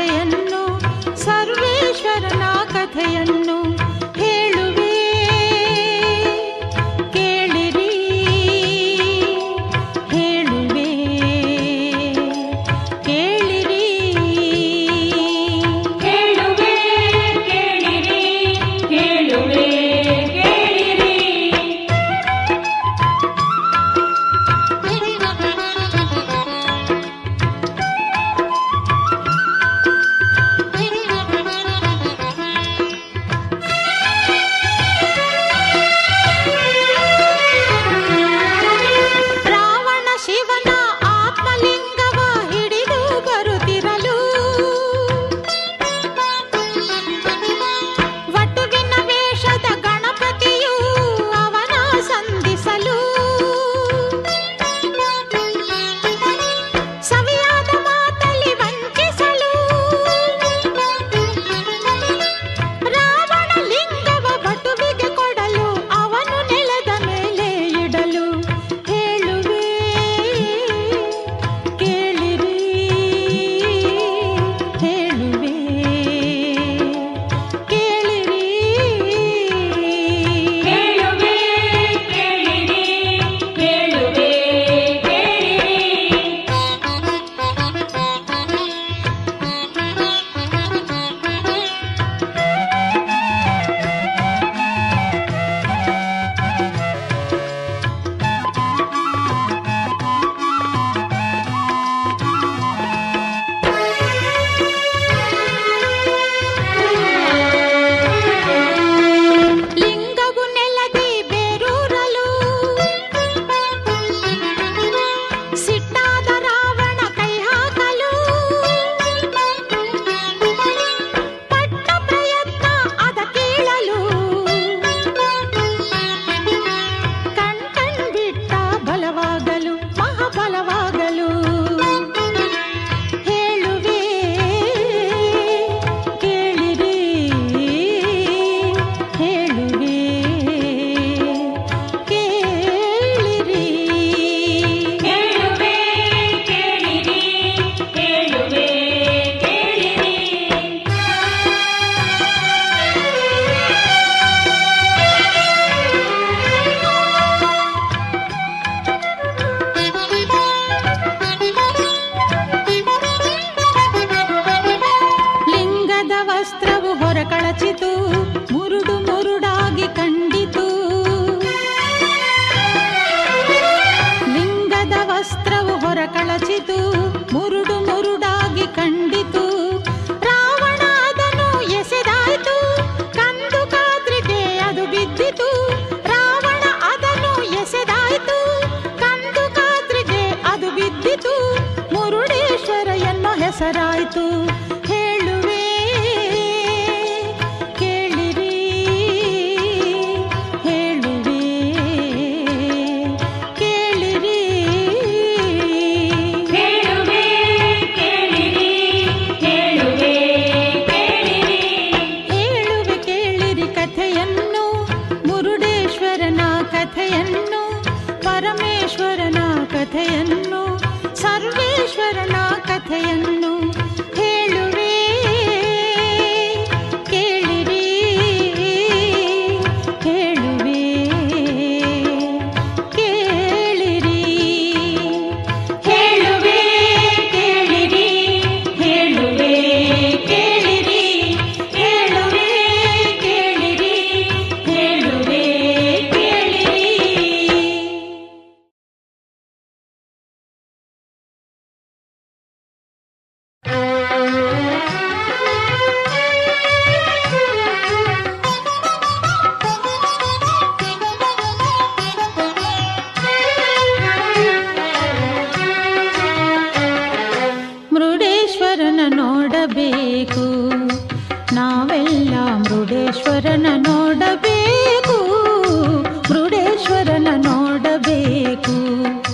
ಕಥೆಯನ್ನು ಸರ್ವೇಶ್ವರನ ಕಥೆಯನ್ನು ಹೇಳುವೆ ಕೇಳಿರಿ ಹೇಳುವೆ ಕೇಳಿರಿ ಹೇಳುವೆ ಕೇಳಿರಿ ಹೇಳುವೆ ಕೇಳಿರಿ. ರಾವಣ ಶಿವನ ಆತ್ಮಲಿಂಗವ ಹಿಡಿದು ಬರುತ್ತಿರಲು ವಟುವಿನ ವೇಷದ ಗಣಪತಿಯು ಅವನ ಸಂಧಿಸಲು ಸವಿಯಾದ ಮಾತಲ್ಲಿ ವಂಚಿಸಲು ರಾವಣ ಲಿಂಗವ ವಟುವಿಗೆ ಕೊಡಲು ಅವನು ನೆಲದ ಮೇಲೆ ಇಡಲು ಹೇಳುವೆ ಕೇಳಿರಿ ಹೇಳುವೆ ಕೇಳಿರಿ ಹೇಳುವೆ ಕೇಳಿರಿ ಹೇಳುವೆ ಕೇಳಿರಿ. ಲಿಂಗವು ನೆಲದಿ ಬೇರೂರಲು ಸಿಟ್ಟಾದ ರಾವಣ ಕೈ ಹಾಕಲು ಪಟ್ಟ ಪ್ರಯತ್ನ ಅದ ಕೀಳಲು ಕಣ್ಬಿಟ್ಟ ಬಲವಾಗಲು ಮಹಾಬಲವಾಗಲು ಹೇಳುವೆ ಕೇಳಿರಿ ಹೇಳುವೆ ಕೇಳಿರಿ ಹೇಳುವೆ ಕೇಳಿರಿ ಹೇಳುವೆ ಕೇಳಿರಿ. ಲಿಂಗದ ವಸ್ತ್ರವು ಹೊರಕಳಚಿತು ಮುರುಡು ಮುರುಡಾಗಿ ಕಂಡಿತು ಲಿಂಗದ ವಸ್ತ್ರವು ಹೊರಕಳಚಿತು ಮುರುಡು ಮುರುಡಾಗಿ ಕಂಡಿತು ರಾವಣ ಅದನ್ನು ಎಸೆದಾಯ್ತು ಕಂದು ಕಾದ್ರಿಗೆ ಅದು ಬಿದ್ದಿತು ರಾವಣ ಅದನ್ನು ಎಸೆದಾಯ್ತು ಕಂದು ಕಾದ್ರಿಗೆ ಅದು ಬಿದ್ದಿತು ಮುರುಡೇಶ್ವರ ಎನ್ನೋ ಹೆಸರಾಯ್ತು ಹೇಳುವೆ ಕೇಳಿರಿ ಹೇಳುವೆ ಕೇಳಿರಿ ಹೇಳುವೆ ಕೇಳಿರಿ ಹೇಳುವೆ ಕೇಳಿರಿ. ಹೇಳುವೆ ಕೇಳಿರಿ ಕಥೆಯನ್ನು ಮುರುಡೇಶ್ವರನ ಕಥೆಯನ್ನು ಪರಮೇಶ್ವರನ ಕಥೆಯನ್ನು ಸರ್ವೇಶ್ವರನ ಕಥೆಯನ್ನು ಹೇಳುವೆ ಕೇಳಿರಿ ಹೇಳುವೆ ಕೇಳಿರಿ ಹೇಳುವೆ ಕೇಳಿರಿ ಹೇಳುವೆ ಕೇಳಿರಿ. ಹೇಳುವೆ ಕೇಳಿರಿ ಹೇಳುವೆ ಕೇಳಿರಿ. ಮುರುಡೇಶ್ವರನ ನೋಡಬೇಕು ನಾವೆಲ್ಲ ಮುರುಡೇಶ್ವರನ